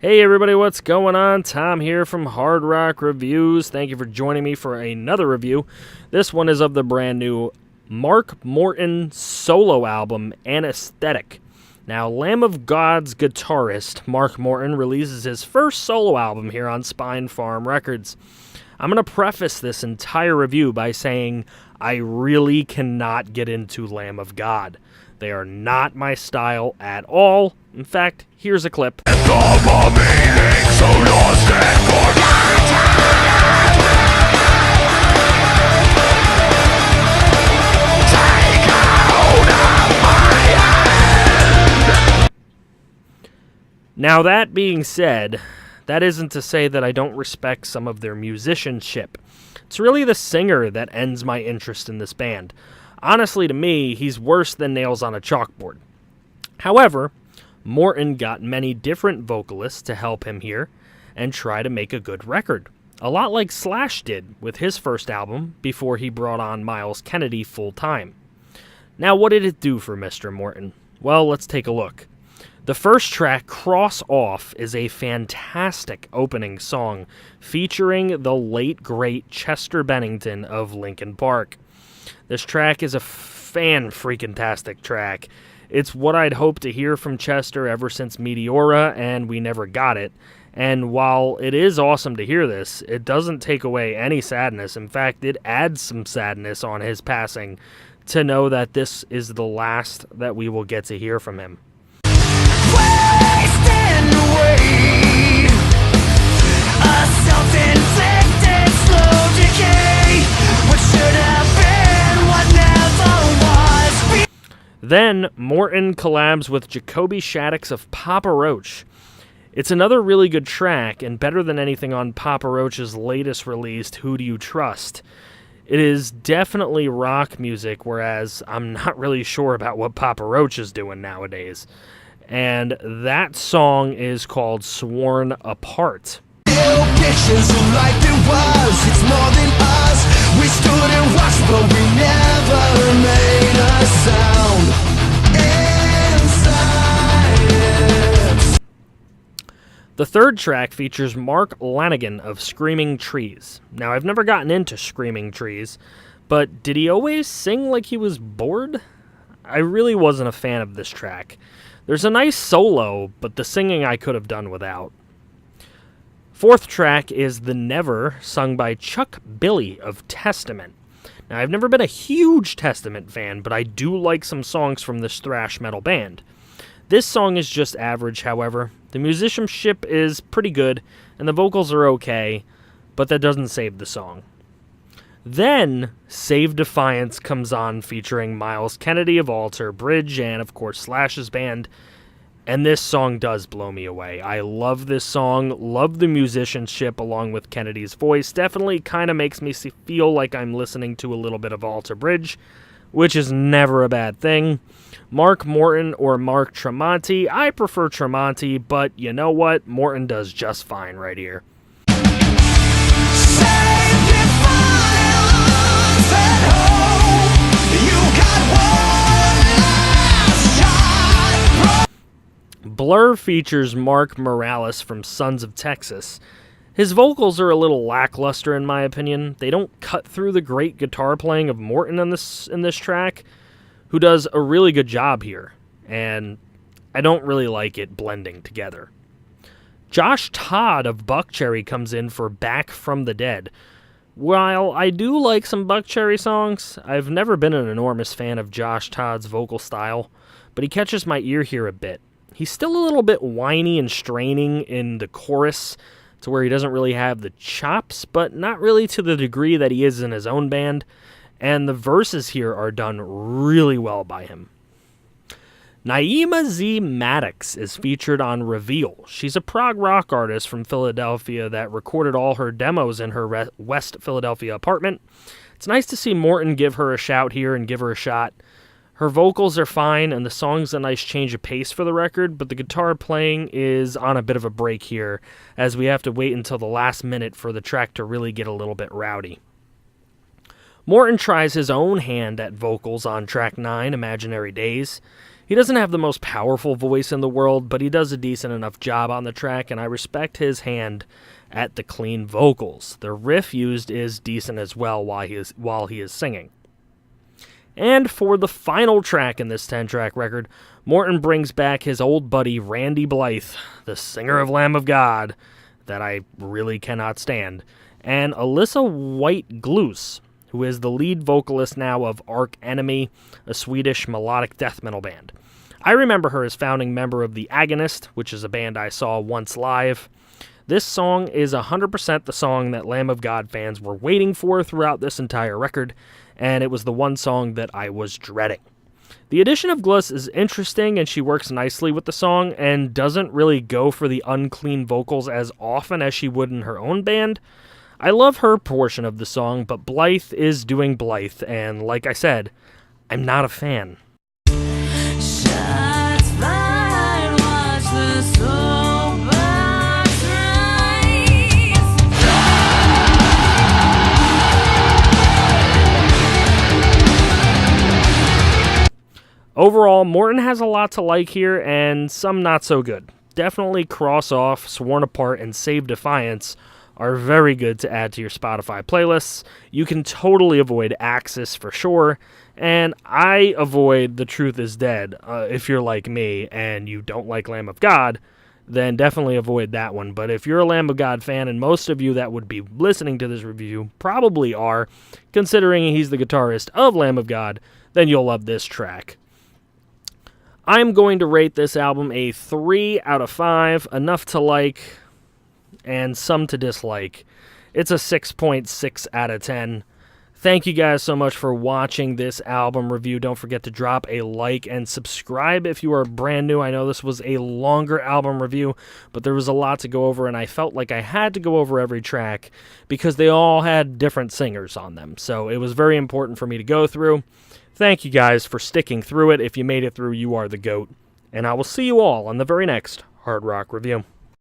Hey everybody, what's going on? Tom here from Hard Rock Reviews. Thank you for joining me for another review. This one is of the brand new Mark Morton solo album, Anesthetic. Now, Lamb of God's guitarist, Mark Morton, releases his first solo album here on Spine Farm Records. I'm going to preface this entire review by saying I really cannot get into Lamb of God. They are not my style at all. In fact, here's a clip. Now, that being said, that isn't to say that I don't respect some of their musicianship. It's really the singer that ends my interest in this band. Honestly, to me, he's worse than nails on a chalkboard. However, Morton got many different vocalists to help him here and try to make a good record. A lot like Slash did with his first album before he brought on Miles Kennedy full-time. Now, what did it do for Mr. Morton? Well, let's take a look. The first track, Cross Off, is a fantastic opening song featuring the late, great Chester Bennington of Linkin Park. This track is a fan-freaking-tastic track. It's what I'd hoped to hear from Chester ever since Meteora, and we never got it. And while it is awesome to hear this, it doesn't take away any sadness. In fact, it adds some sadness on his passing to know that this is the last that we will get to hear from him. Then, Morton collabs with Jacoby Shaddix of Papa Roach. It's another really good track, and better than anything on Papa Roach's latest released, Who Do You Trust? It is definitely rock music, whereas I'm not really sure about what Papa Roach is doing nowadays. And that song is called Sworn Apart. Pictures of life it was, it's more than us. We stood and watched, but we never made a sound. Inside. The third track features Mark Lanigan of Screaming Trees. Now, I've never gotten into Screaming Trees, but did he always sing like he was bored? I really wasn't a fan of this track. There's a nice solo, but the singing I could have done without. Fourth track is The Never, sung by Chuck Billy of Testament. Now, I've never been a huge Testament fan, but I do like some songs from this thrash metal band. This song is just average, however. The musicianship is pretty good, and the vocals are okay, but that doesn't save the song. Then, Save Defiance comes on, featuring Miles Kennedy of Alter Bridge and, of course, Slash's band. And this song does blow me away. I love this song, love the musicianship along with Kennedy's voice. Definitely kind of makes me feel like I'm listening to a little bit of Alter Bridge, which is never a bad thing. Mark Morton or Mark Tremonti. I prefer Tremonti, but you know what? Morton does just fine right here. Blur features Mark Morales from Sons of Texas. His vocals are a little lackluster in my opinion. They don't cut through the great guitar playing of Morton in this track, who does a really good job here, and I don't really like it blending together. Josh Todd of Buckcherry comes in for Back from the Dead. While I do like some Buckcherry songs, I've never been an enormous fan of Josh Todd's vocal style, but he catches my ear here a bit. He's still a little bit whiny and straining in the chorus to where he doesn't really have the chops, but not really to the degree that he is in his own band, and the verses here are done really well by him. Naima Z. Maddox is featured on Reveal. She's a prog rock artist from Philadelphia that recorded all her demos in her West Philadelphia apartment. It's nice to see Morton give her a shout here and give her a shot. Her vocals are fine, and the song's a nice change of pace for the record, but the guitar playing is on a bit of a break here, as we have to wait until the last minute for the track to really get a little bit rowdy. Morton tries his own hand at vocals on track 9, Imaginary Days. He doesn't have the most powerful voice in the world, but he does a decent enough job on the track, and I respect his hand at the clean vocals. The riff used is decent as well while he is singing. And for the final track in this 10-track record, Morton brings back his old buddy Randy Blythe, the singer of Lamb of God, that I really cannot stand, and Alyssa white-gluz, who is the lead vocalist now of Arch Enemy, a Swedish melodic death metal band. I remember her as founding member of the Agonist, which is a band I saw once live. This song is 100% the song that Lamb of God fans were waiting for throughout this entire record, and it was the one song that I was dreading. The addition of Gluz is interesting, and she works nicely with the song, and doesn't really go for the unclean vocals as often as she would in her own band. I love her portion of the song, but Blythe is doing Blythe, and like I said, I'm not a fan. Shots fired, watch the soul box rise. Overall, Morton has a lot to like here, and some not so good. Definitely Cross Off, Sworn Apart, and Save Defiance are very good to add to your Spotify playlists. You can totally avoid Axis for sure, and I avoid The Truth is Dead. If you're like me and you don't like Lamb of God, then definitely avoid that one. But if you're a Lamb of God fan, and most of you that would be listening to this review probably are, considering he's the guitarist of Lamb of God, then you'll love this track. I'm going to rate this album a 3 out of 5, enough to like and some to dislike. It's a 6.6 out of 10. Thank you guys so much for watching this album review. Don't forget to drop a like and subscribe if you are brand new. I know this was a longer album review, but there was a lot to go over, and I felt like I had to go over every track because they all had different singers on them. So it was very important for me to go through. Thank you guys for sticking through it. If you made it through, you are the GOAT. And I will see you all on the very next Hard Rock Review.